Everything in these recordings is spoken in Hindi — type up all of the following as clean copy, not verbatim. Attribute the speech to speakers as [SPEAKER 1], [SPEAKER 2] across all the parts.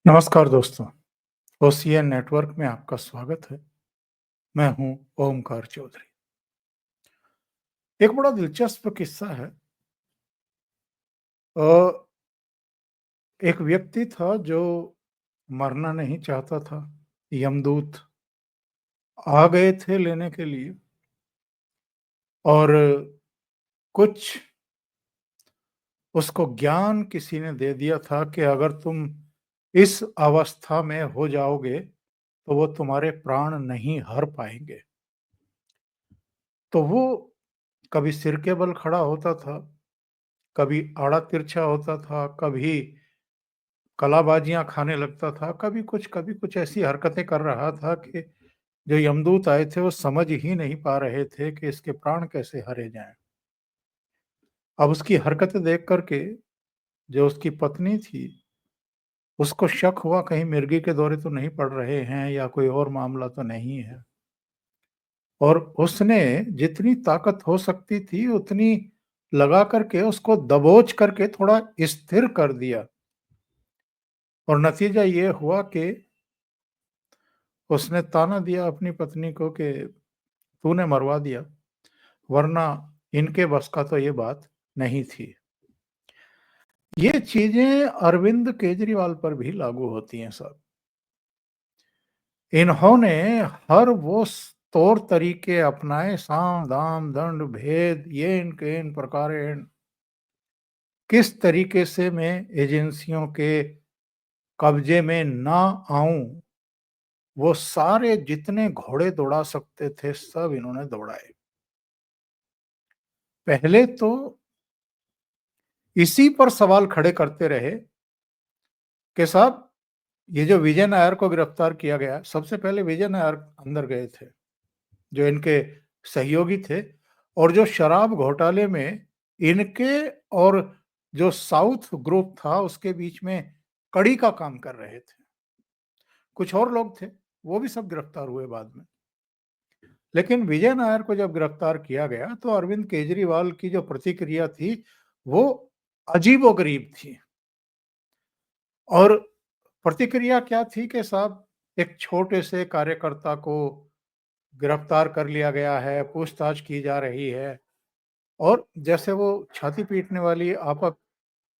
[SPEAKER 1] नमस्कार दोस्तों, ओसीएन नेटवर्क में आपका स्वागत है। मैं हूं ओमकार चौधरी। एक बड़ा दिलचस्प किस्सा है। अ, एक व्यक्ति था जो मरना नहीं चाहता था। यमदूत आ गए थे लेने के लिए और कुछ उसको ज्ञान किसी ने दे दिया था कि अगर तुम इस अवस्था में हो जाओगे, तो वो तुम्हारे प्राण नहीं हर पाएँगे। तो वो कभी सिर के बल खड़ा होता था, कभी आड़ा-तिरछा होता था, कभी कलाबाजियाँ खाने लगता था, कभी कुछ ऐसी हरकतें कर रहा था कि जो यमदूत आए थे वो समझ ही नहीं पा रहे थे कि इसके प्राण कैसे हरे जाएँ। अब उसकी हरकतें देख कर के जो उसकी पत्नी थी, उसको शक हुआ कहीं मिर्गी के दौरे तो नहीं पड़ रहे हैं या कोई और मामला तो नहीं है। और उसने जितनी ताकत हो सकती थी उतनी लगा कर के उसको दबोच करके थोड़ा स्थिर कर दिया और नतीजा ये हुआ कि उसने ताना दिया अपनी पत्नी को कि तूने मरवा दिया, वरना इनके बस का तो ये बात नहीं थी। ये चीजें अरविंद केजरीवाल पर भी लागू होती हैं साहब। इन्होंने हर वो तौर तरीके अपनाए, साम दाम दंड भेद येन केन प्रकारेण, किस तरीके से मैं एजेंसियों के कब्जे में ना आऊं, वो सारे जितने घोड़े दौड़ा सकते थे सब इन्होंने दौड़ाए। पहले तो इसी पर सवाल खड़े करते रहे कि साहब ये जो विजय नायर को गिरफ्तार किया गया, सबसे पहले विजय नायर अंदर गए थे, जो इनके सहयोगी थे और जो शराब घोटाले में इनके और जो साउथ ग्रुप था उसके बीच में कड़ी का काम कर रहे थे। कुछ और लोग थे, वो भी सब गिरफ्तार हुए बाद में। लेकिन विजय नायर को जब गिरफ्तार किया गया तो अरविंद केजरीवाल की जो प्रतिक्रिया थी वो अजीबोगरीब थी। और प्रतिक्रिया क्या थी कि साहब एक छोटे से कार्यकर्ता को गिरफ्तार कर लिया गया है, पूछताछ की जा रही है और जैसे वो छाती पीटने वाली, आपा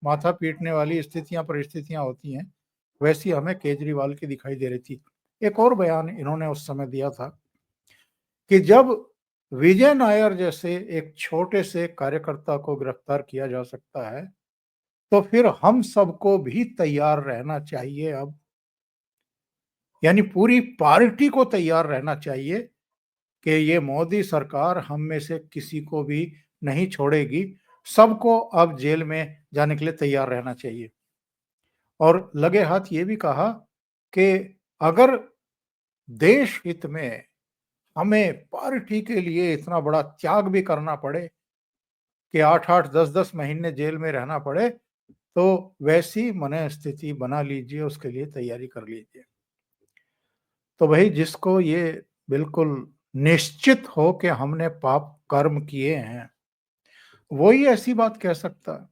[SPEAKER 1] माथा पीटने वाली स्थितियां परिस्थितियां होती हैं, वैसी हमें केजरीवाल की दिखाई दे रही थी। एक और बयान इन्होंने उस समय दिया था कि जब विजय नायर जैसे एक छोटे से कार्यकर्ता को गिरफ्तार किया जा सकता है, तो फिर हम सबको भी तैयार रहना चाहिए अब। यानी पूरी पार्टी को तैयार रहना चाहिए कि ये मोदी सरकार हम में से किसी को भी नहीं छोड़ेगी। सबको अब जेल में जाने के लिए तैयार रहना चाहिए। और लगे हाथ ये भी कहा कि अगर देश हित में हमें पार्टी के लिए इतना बड़ा त्याग भी करना पड़े कि 8-8, 10-10 महीने जेल में रहना पड़े, तो वैसी मनःस्थिति बना लीजिए, उसके लिए तैयारी कर लीजिए। तो भाई जिसको ये बिल्कुल निश्चित हो कि हमने पाप कर्म किए हैं, वो ही ऐसी बात कह सकता है।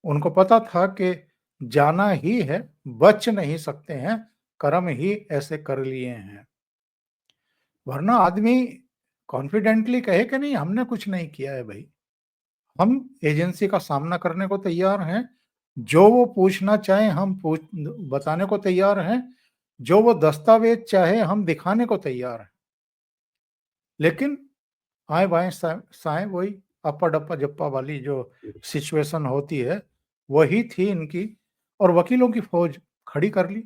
[SPEAKER 1] उनको पता था कि जाना ही है, बच नहीं सकते हैं, कर्म ही ऐसे कर लिए हैं। वरना आदमी कॉन्फिडेंटली कहे कि नहीं हमने कुछ नहीं किया है भाई। हम एजेंसी का सामना करने को तैयार हैं, जो वो पूछना चाहें हम पूछ बताने को तैयार हैं, जो वो दस्तावेज चाहे हम दिखाने को तैयार हैं। लेकिन आएँ-बाएँ साएँ वही अप्पा-डप्पा-जप्पा वाली जो सिचुएशन होती है, वही थी इनकी और वकीलों की फ़ौज खड़ी कर ली।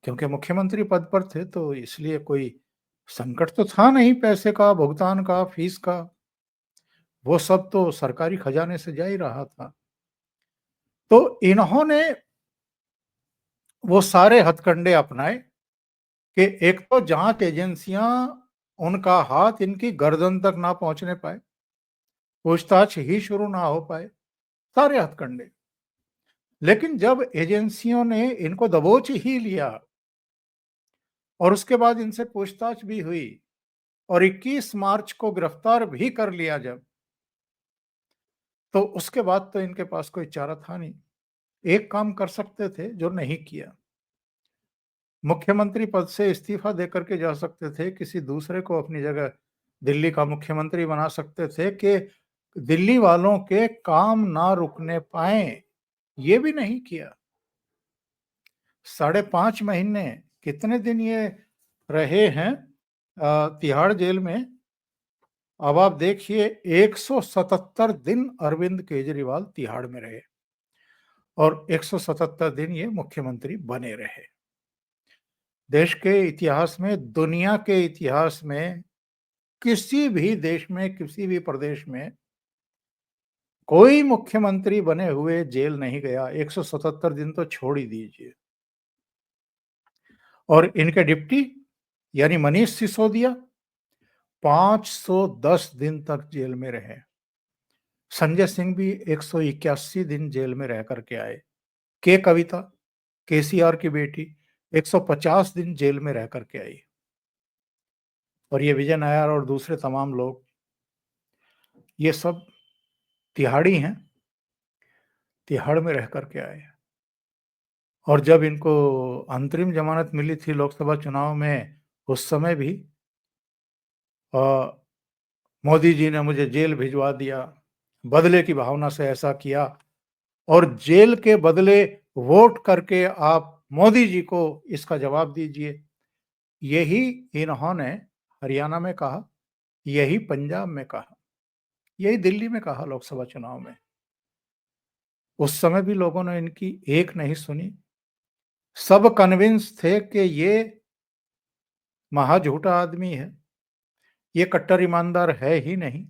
[SPEAKER 1] क्योंकि मुख्यमंत्री पद पर थे तो इसलिए कोई संकट तो था नहीं पैसे का, भुगतान का, फीस का। वो सब तो सरकारी खजाने से जा ही रहा था। तो इन्होंने वो सारे हथकंडे अपनाए कि एक तो जाँच एजेंसियाँ उनका हाथ इनकी गर्दन तक ना पहुँचने पाए, पूछताछ ही शुरू ना हो पाए, सारे हथकंडे। लेकिन जब एजेंसियों ने इनको दबोच ही लिया और उसके बाद इनसे पूछताछ भी हुई और 21 मार्च को गिरफ्तार भी कर लिया जब, तो उसके बाद तो इनके पास कोई चारा था नहीं। एक काम कर सकते थे जो नहीं किया। मुख्यमंत्री पद से इस्तीफा देकर के जा सकते थे, किसी दूसरे को अपनी जगह दिल्ली का मुख्यमंत्री बना सकते थे कि दिल्ली वालों के काम ना रुकने पाएँ, ये भी नहीं किया। 5.5 महीने कितने दिन ये रहे हैं तिहाड़ जेल में। अब आप देखिए 177 दिन अरविंद केजरीवाल तिहाड़ में रहे और 177 दिन ये मुख्यमंत्री बने रहे। देश के इतिहास में, दुनिया के इतिहास में, किसी भी देश में, किसी भी प्रदेश में कोई मुख्यमंत्री बने हुए जेल नहीं गया। 177 दिन तो छोड़ ही दीजिए। और इनके डिप्टी यानी मनीष सिसोदिया 510 दिन तक जेल में रहे। संजय सिंह भी 181 दिन जेल में रह करके आए। के कविता, केसीआर की बेटी 150 दिन जेल में रह करके आई। और ये विजय नायर और दूसरे तमाम लोग, ये सब तिहाड़ी हैं, तिहाड़ में रह करके आए। और जब इनको अंतरिम जमानत मिली थी लोकसभा चुनाव में, उस समय भी मोदी जी ने मुझे जेल भिजवा दिया, बदले की भावना से ऐसा किया और जेल के बदले वोट करके आप मोदी जी को इसका जवाब दीजिए। यही इन्होंने हरियाणा में कहा, यही पंजाब में कहा, यही दिल्ली में कहा लोकसभा चुनाव में। उस समय भी लोगों ने इनकी एक नहीं सुनी। सब कन्विंस थे कि ये महा झूठा आदमी है, ये कट्टर ईमानदार है ही नहीं।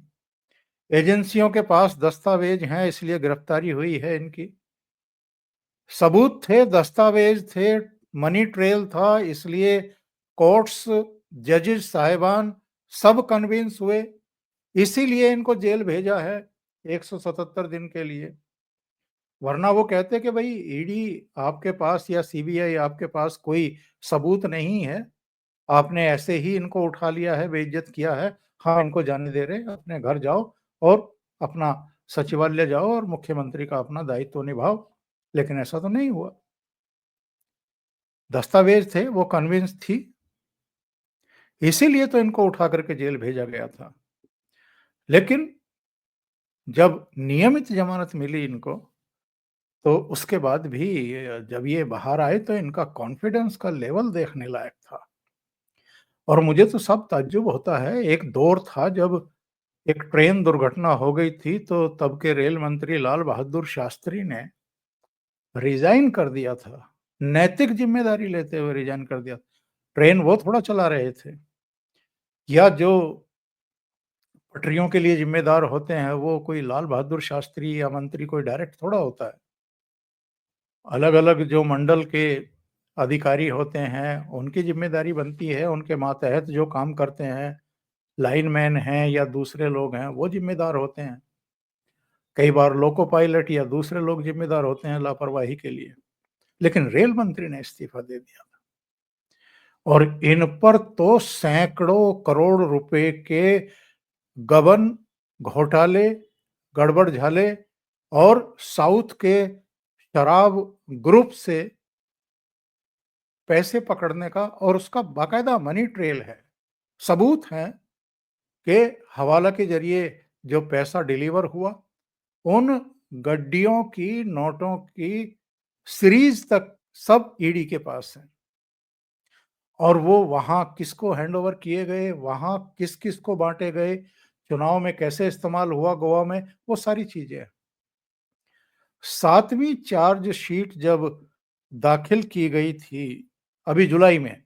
[SPEAKER 1] एजेंसियों के पास दस्तावेज हैं इसलिए गिरफ्तारी हुई है इनकी। सबूत थे, दस्तावेज थे, मनी ट्रेल था, इसलिए कोर्ट्स, जजेस साहिबान सब कन्विंस हुए, इसीलिए इनको जेल भेजा है 177 दिन के लिए। वरना वो कहते कि भाई ईडी आपके पास या सीबीआई आपके पास कोई सबूत नहीं है, आपने ऐसे ही इनको उठा लिया है, बेइज्जत किया है, हाँ इनको जाने दे रहे, अपने घर जाओ और अपना सचिवालय जाओ और मुख्यमंत्री का अपना दायित्व निभाओ। लेकिन ऐसा तो नहीं हुआ। दस्तावेज थे, वो कन्विंस थी, इसीलिए तो इनको उठा करके जेल भेजा गया था। लेकिन जब नियमित जमानत मिली इनको, तो उसके बाद भी जब ये बाहर आए तो इनका कॉन्फिडेंस का लेवल देखने लायक था। और मुझे तो सब ताज्जुब होता है, एक दौर था जब एक ट्रेन दुर्घटना हो गई थी तो तब के रेल मंत्री लाल बहादुर शास्त्री ने रिजाइन कर दिया था, नैतिक जिम्मेदारी लेते हुए रिजाइन कर दिया। ट्रेन वो थोड़ा चला रहे थे, या जो पटरियों के लिए जिम्मेदार होते हैं वो कोई लाल बहादुर शास्त्री या मंत्री कोई डायरेक्ट थोड़ा होता है। अलग अलग जो मंडल के अधिकारी होते हैं उनकी जिम्मेदारी बनती है, उनके मातहत जो काम करते हैं, लाइनमैन हैं या दूसरे लोग हैं, वो जिम्मेदार होते हैं। कई बार लोको पायलट या दूसरे लोग जिम्मेदार होते हैं लापरवाही के लिए। लेकिन रेल मंत्री ने इस्तीफा दे दिया और इन पर तो सैकड़ों करोड़ रुपए के गबन, घोटाले, गड़बड़ झाले और साउथ के शराब ग्रुप से पैसे पकड़ने का, और उसका बाकायदा मनी ट्रेल है, सबूत हैं कि हवाला के जरिए जो पैसा डिलीवर हुआ, उन गड्डियों की, नोटों की सीरीज तक सब ईडी के पास है। और वो वहां किसको हैंडओवर किए गए, वहां किस किस को बांटे गए, चुनाव में कैसे इस्तेमाल हुआ गोवा में, वो सारी चीजें। 7वीं चार्जशीट जब दाखिल की गई थी अभी जुलाई में,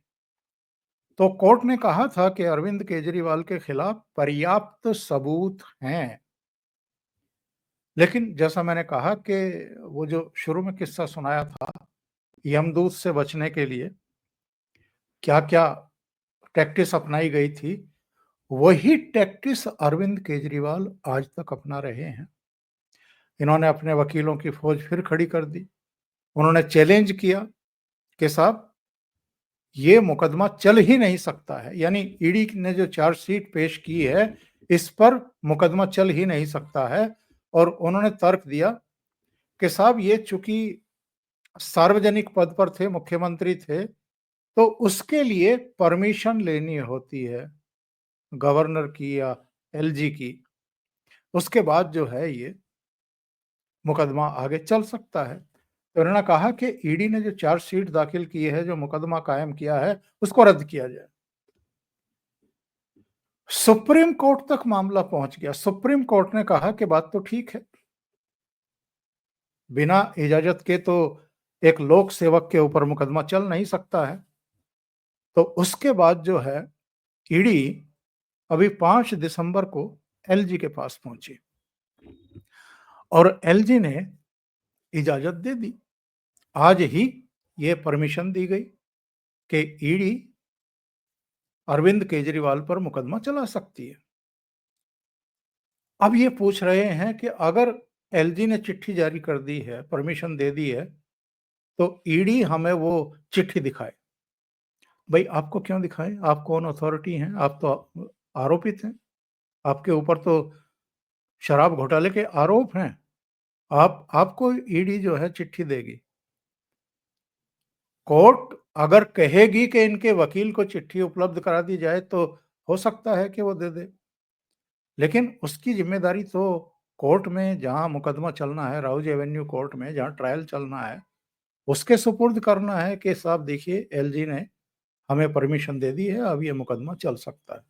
[SPEAKER 1] तो कोर्ट ने कहा था कि अरविंद केजरीवाल के खिलाफ पर्याप्त सबूत हैं। लेकिन जैसा मैंने कहा कि वो जो शुरू में किस्सा सुनाया था, यमदूत से बचने के लिए क्या-क्या टैक्टिस अपनाई गई थी, वही टैक्टिस अरविंद केजरीवाल आज तक अपना रहे हैं। इन्होंने अपने वकीलों की फौज फिर खड़ी कर दी। उन्होंने चैलेंज किया कि साहब ये मुकदमा चल ही नहीं सकता है, यानी ईडी ने जो चार्जशीट पेश की है इस पर मुकदमा चल ही नहीं सकता है। और उन्होंने तर्क दिया कि साहब ये चूंकि सार्वजनिक पद पर थे, मुख्यमंत्री थे, तो उसके लिए परमिशन लेनी होती है गवर्नर की या एलजी की। उसके बाद जो है ये मुकदमा आगे चल सकता है। तो उन्होंने कहा कि ईडी ने जो चार्जशीट दाखिल की है, जो मुकदमा कायम किया है, उसको रद्द किया जाए। सुप्रीम कोर्ट तक मामला पहुंच गया। सुप्रीम कोर्ट ने कहा कि बात तो ठीक है, बिना इजाजत के तो एक लोक सेवक के ऊपर मुकदमा चल नहीं सकता है। तो उसके बाद जो है ईडी अभी 5 दिसंबर को एलजी के पास पहुंची और एलजी ने इजाजत दे दी। आज ही ये परमिशन दी गई कि ईडी अरविंद केजरीवाल पर मुकदमा चला सकती है। अब ये पूछ रहे हैं कि अगर एलजी ने चिट्ठी जारी कर दी है, परमिशन दे दी है, तो ईडी हमें वो चिट्ठी दिखाए। भाई आपको क्यों दिखाए? आप कौन अथॉरिटी हैं? आप तो आरोपित हैं। आपके ऊपर तो शराब घोटाले के आरोप हैं। आपको ईडी जो है चिट्ठी देगी। कोर्ट अगर कहेगी कि इनके वकील को चिट्ठी उपलब्ध करा दी जाए तो हो सकता है कि वो दे दे, लेकिन उसकी जिम्मेदारी तो कोर्ट में जहां मुकदमा चलना है, राउज एवेन्यू कोर्ट में जहां ट्रायल चलना है, उसके सुपुर्द करना है कि साहब देखिए एलजी ने हमें परमिशन दे दी है, अब ये मुकदमा चल सकता है,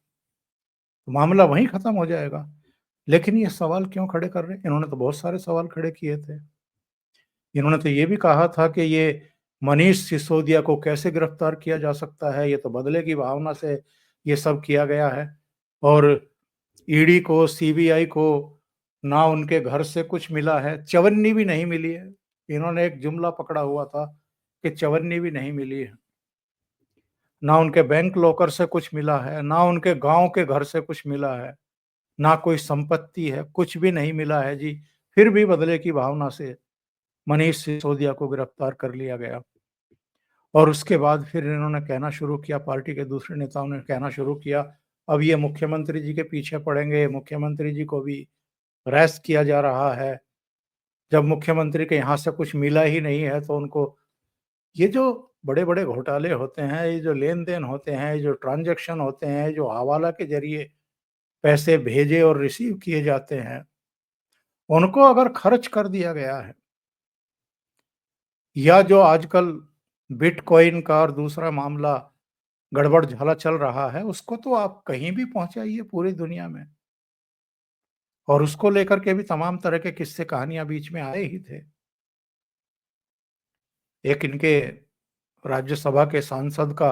[SPEAKER 1] तो मामला वहीं खत्म हो जाएगा। लेकिन ये सवाल क्यों खड़े कर रहे हैं? इन्होंने तो बहुत सारे सवाल खड़े किए थे। इन्होंने तो ये भी कहा था कि ये मनीष सिसोदिया को कैसे गिरफ्तार किया जा सकता है, ये तो बदले की भावना से ये सब किया गया है। और ईडी को, सीबीआई को ना उनके घर से कुछ मिला है, चवन्नी भी नहीं मिली है। इन्होंने एक जुमला पकड़ा हुआ था कि चवन्नी भी नहीं मिली है। ना उनके बैंक लॉकर से कुछ मिला है, ना उनके गांव के घर से कुछ मिला है, ना कोई संपत्ति है, कुछ भी नहीं मिला है जी। फिर भी बदले की भावना से मनीष सिसोदिया को गिरफ्तार कर लिया गया। और उसके बाद फिर इन्होंने कहना शुरू किया, पार्टी के दूसरे नेताओं ने कहना शुरू किया, अब ये मुख्यमंत्री जी के पीछे पड़ेंगे, मुख्यमंत्री जी को भी अरेस्ट किया जा रहा है। जब मुख्यमंत्री के यहाँ से कुछ मिला ही नहीं है तो उनको, ये जो बड़े-बड़े घोटाले होते हैं, ये जो लेन-देन होते हैं, ये जो ट्रांज़ैक्शन होते हैं, जो हवाला के ज़रिए पैसे भेजे और रिसीव किए जाते हैं, उनको अगर खर्च कर दिया गया है, या जो आजकल बिटकॉइन का और दूसरा मामला गड़बड़-झाला चल रहा है, उसको तो आप कहीं भी पहुँचाइए पूरी दुनिया में, और उसको लेकर के भी तमाम तरह के किस्से कहानियाँ बीच में आए ही थे। एक इनके राज्यसभा के सांसद का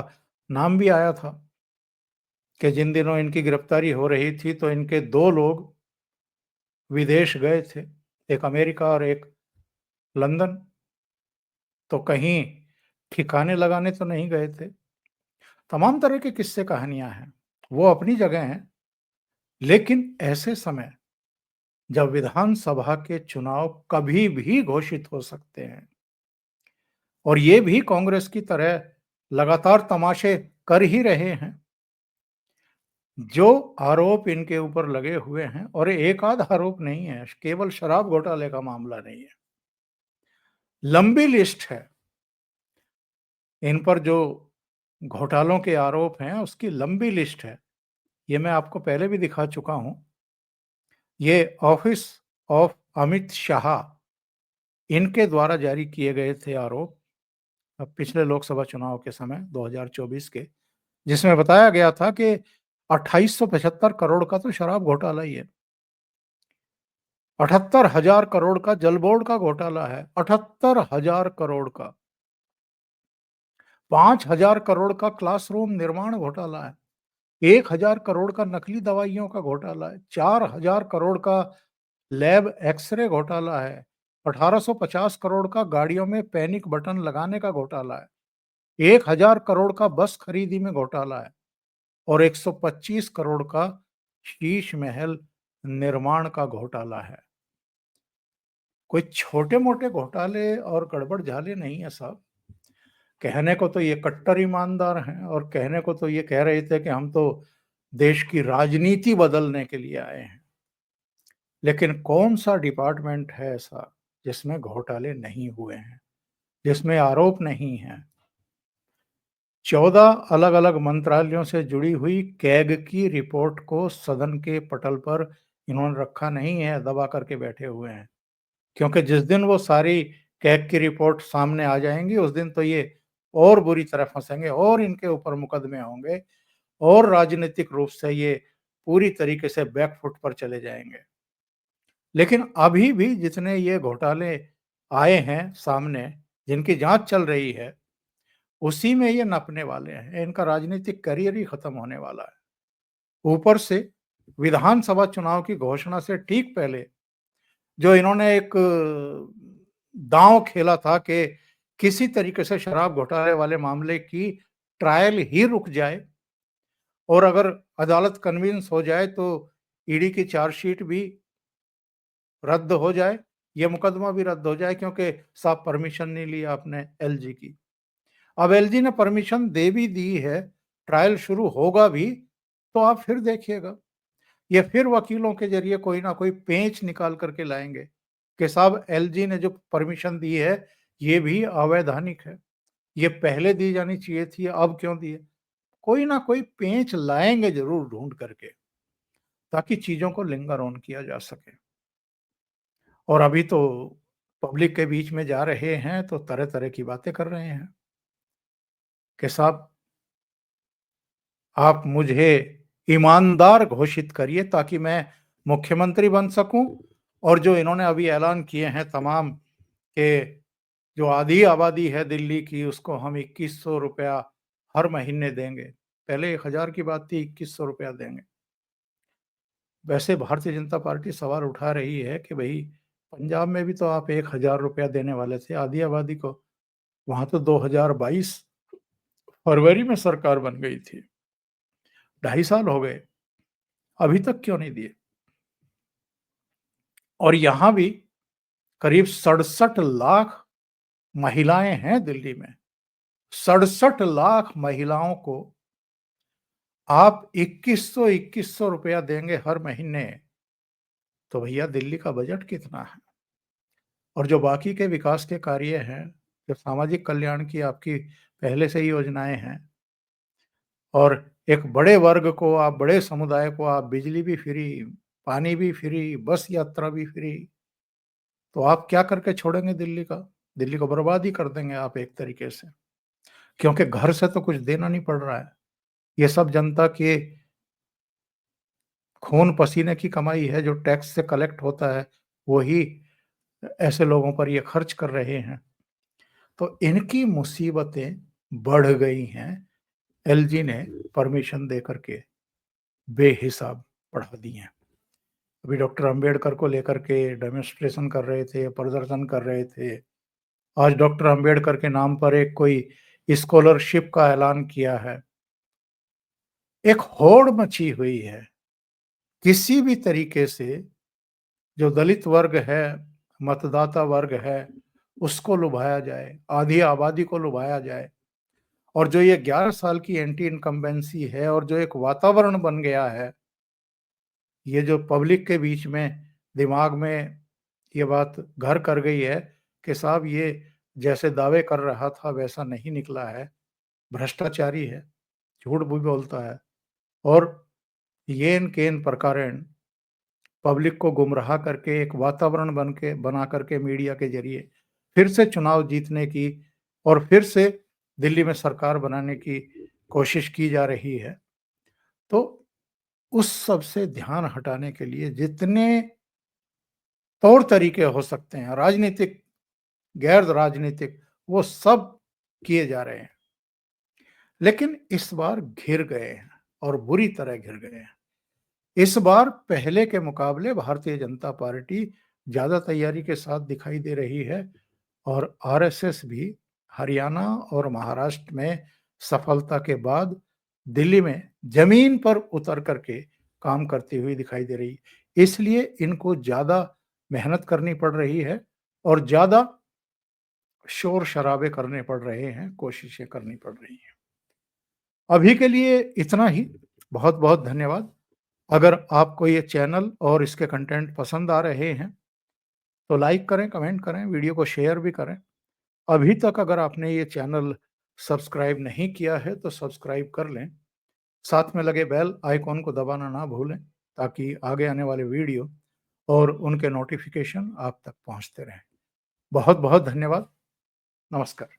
[SPEAKER 1] नाम भी आया था कि जिन दिनों इनकी गिरफ्तारी हो रही थी तो इनके 2 लोग विदेश गए थे, एक अमेरिका और एक लंदन, तो कहीं ठिकाने लगाने तो नहीं गए थे। तमाम तरह के किस्से कहानियाँ हैं, वो अपनी जगह हैं, लेकिन ऐसे समय जब विधानसभा के चुनाव कभी भी घोषित हो सकते हैं और ये भी कांग्रेस की तरह लगातार तमाशे कर ही रहे हैं, जो आरोप इनके ऊपर लगे हुए हैं, और एक आध आरोप नहीं है, केवल शराब घोटाले का मामला नहीं है, लंबी लिस्ट है। इन पर जो घोटालों के आरोप हैं उसकी लंबी लिस्ट है। ये मैं आपको पहले भी दिखा चुका हूं। ये ऑफिस ऑफ अमित शाह, इनके द्वारा जारी किए गए थे आरोप पिछले लोकसभा चुनाव के समय 2024 के, जिसमें बताया गया था कि 2875 करोड़ का तो शराब घोटाला ही है, 78,000 करोड़ का जल बोर्ड का घोटाला है, 78,000 करोड़ का, 5,000 करोड़ का क्लासरूम निर्माण घोटाला है, 1,000 करोड़ का नकली दवाइयों का घोटाला है, 4,000 करोड़ का लैब एक्सरे घोटाला है, 1850 करोड़ का गाड़ियों में पैनिक बटन लगाने का घोटाला है, 1,000 करोड़ का बस खरीदी में घोटाला है, और 125 करोड़ का शीश महल निर्माण का घोटाला है। कोई छोटे-मोटे घोटाले और गड़बड़-झाले नहीं है साहब। कहने को तो ये कट्टर ईमानदार हैं और कहने को तो ये कह रहे थे कि हम तो देश की राजनीति बदलने के लिए आए हैं। लेकिन कौन-सा डिपार्टमेंट है ऐसा जिसमें घोटाले नहीं हुए हैं? जिसमें आरोप नहीं है। 14 अलग-अलग मंत्रालयों से जुड़ी हुई कैग की रिपोर्ट को सदन के पटल पर इन्होंने रखा नहीं है, दबा करके बैठे हुए हैं। क्योंकि जिस दिन वो सारी कैग की रिपोर्ट सामने आ जाएँगी, उस दिन तो ये और बुरी तरह फँसेंगे और इनके ऊपर मुकदमे होंगे और राजनीतिक रूप से ये पूरी तरीके से बैक फुट पर चले जाएँगे। लेकिन अभी भी जितने ये घोटाले आए हैं सामने, जिनकी जाँच चल रही है, उसी में ये नपने वाले हैं। इनका राजनीतिक करियर ही खत्म होने वाला है। ऊपर से विधानसभा चुनाव की घोषणा से ठीक पहले जो इन्होंने एक दाँव खेला था कि किसी तरीके से शराब घोटाले वाले मामले की ट्रायल ही रुक जाए और अगर अदालत कन्विंस हो जाए तो ईडी की चार्जशीट भी रद्द हो जाए, ये मुकदमा भी रद्द हो जाए क्योंकि साहब परमिशन नहीं लिया आपने एलजी की। अब एलजी ने परमिशन दे भी दी है, ट्रायल शुरू होगा भी, तो आप फिर देखिएगा, ये फिर वकीलों के ज़रिए कोई ना कोई पेंच निकाल कर के लाएँगे कि साहब एलजी ने जो परमिशन दी है, ये भी अवैधानिक है। ये पहले दी जानी चाहिए थी, अब क्यों दी है? कोई ना कोई पेंच लाएँगे ज़रूर ढूँढ करके, ताकि चीज़ों को लिंगर ऑन किया जा सके। और अभी तो पब्लिक के बीच में जा रहे हैं, तो तरह-तरह की बातें कर रहे हैं कि साहब आप मुझे ईमानदार घोषित करिए ताकि मैं मुख्यमंत्री बन सकूँ और जो इन्होंने अभी ऐलान किए हैं तमाम के जो आधी आबादी है दिल्ली की उसको हम ₹2100 हर महीने देंगे। पहले 1000 की बात थी, ₹2100 देंगे। वैसे भारतीय जनता पार्टी सवाल उठा रही है कि भई पंजाब में भी तो आप ₹1000 देने वाले थे आधी आबादी को। वहाँ तो 2022 फरवरी में सरकार बन गई थी। 2.5 साल हो गए, अभी तक क्यों नहीं दिए? और यहाँ भी करीब 67 लाख महिलाएं हैं दिल्ली में। 67 लाख महिलाओं को आप 2100 रुपया देंगे हर महीने, तो भैया दिल्ली का बजट कितना है? और जो बाकी के विकास के कार्य हैं, जो सामाजिक कल्याण की आपकी पहले से ही योजनाएँ हैं और एक बड़े वर्ग को आप बड़े समुदाय को आप बिजली भी फ्री, पानी भी फ्री, बस यात्रा भी फ्री, तो आप क्या करके छोड़ेंगे दिल्ली का? दिल्ली को बर्बाद ही कर देंगे आप एक तरीके से। क्योंकि घर से तो कुछ देना नहीं पड़ रहा है। ये सब जनता के खून पसीने की कमाई है, जो टैक्स से कलेक्ट होता है, वही ऐसे लोगों पर ये खर्च कर रहे हैं। तो इनकी मुसीबतें बढ़ गई हैं, एलजी ने परमिशन दे कर के बेहिसाब बढ़ा दी हैं। अभी डॉक्टर अंबेडकर को लेकर के डेमोन्स्ट्रेशन कर रहे थे, प्रदर्शन कर रहे थे। आज डॉक्टर अंबेडकर के नाम पर एक कोई स्कॉलरशिप का ऐलान किया है। एक होड़ मची हुई है। किसी भी तरीके से जो दलित वर्ग है, मतदाता वर्ग है, उसको लुभाया जाए, आधी आबादी को लुभाया जाए और जो ये 11 साल की एंटी इनकम्बेंसी है और जो एक वातावरण बन गया है, ये जो पब्लिक के बीच में दिमाग में ये बात घर कर गई है कि साहब ये जैसे दावे कर रहा था वैसा नहीं निकला है, भ्रष्टाचारी है, झूठ भी बोलता है और येन-केन प्रकारेण पब्लिक को गुमराह करके एक वातावरण बना करके मीडिया के ज़रिए फिर से चुनाव जीतने की और फिर से दिल्ली में सरकार बनाने की कोशिश की जा रही है। तो उस सब से ध्यान हटाने के लिए जितने तौर तरीके हो सकते हैं, राजनीतिक, गैर राजनीतिक, वो सब किए जा रहे हैं। लेकिन इस बार घिर गए हैं और बुरी तरह घिर गए हैं। इस बार पहले के मुकाबले भारतीय जनता पार्टी ज़्यादा तैयारी के साथ दिखाई दे रही है और आरएसएस भी हरियाणा और महाराष्ट्र में सफलता के बाद दिल्ली में ज़मीन पर उतर कर के काम करती हुई दिखाई दे रही है। इसलिए इनको ज़्यादा मेहनत करनी पड़ रही है और ज़्यादा शोर-शराबे करने पड़ रहे हैं, कोशिशें करनी पड़ रही हैं। अभी के लिए इतना ही। बहुत-बहुत धन्यवाद। अगर आपको ये चैनल और इसके कंटेंट पसंद आ रहे हैं, तो लाइक करें, कमेंट करें, वीडियो को शेयर भी करें अभी तक अगर आपने ये चैनल सब्सक्राइब नहीं किया है तो सब्सक्राइब कर लें। साथ में लगे बेल आइकॉन को दबाना ना भूलें ताकि आगे आने वाले वीडियो और उनके नोटिफिकेशन आप तक पहुंचते रहें। बहुत-बहुत धन्यवाद। नमस्कार।